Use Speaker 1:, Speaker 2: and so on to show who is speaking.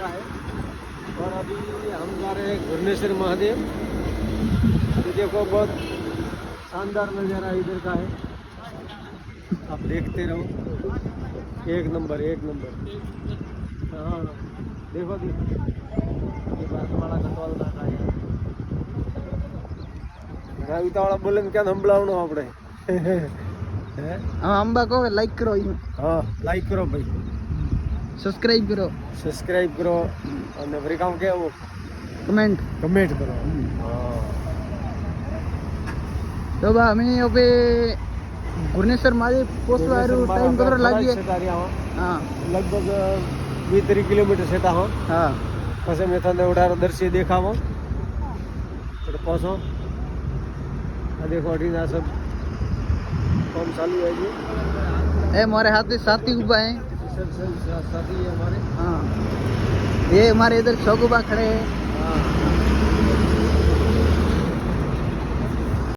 Speaker 1: है और अभी हम जा रहे हैं घुरनेश्वर महादेव। ये देखो बहुत शानदार नज़ारा इधर का है, आप देखते रहो। एक नंबर एक नंबर। हाँ देखो देखो ये बारमाला कटवाल नाका है। रावितावाड़ा बोले क्या संभળાવણો આપણે
Speaker 2: हाँ अंबा को लाइक करो,
Speaker 1: हाँ लाइक करो भाई,
Speaker 2: सब्सक्राइब करो
Speaker 1: અને ફરી કામ કેવું
Speaker 2: कमेंट
Speaker 1: કરો। હા
Speaker 2: तो बा हमें अबे घुरनेश्वर महादेव पोस्ट टाइम कदर लागी हाँ
Speaker 1: લગભગ 20-30 કિલોમીટર સેટા હા
Speaker 2: हाँ
Speaker 1: પછી મેં તને ઉડાર દર્શી દેખાવો તો પહોંચો। આ देखो अडीना सब काम चालू है जी।
Speaker 2: ये हमारे हाथ में साथी उबा है,
Speaker 1: सब साथी है हमारे।
Speaker 2: हाँ ये हमारे इधर चौकुबा खड़े हैं।
Speaker 1: हाँ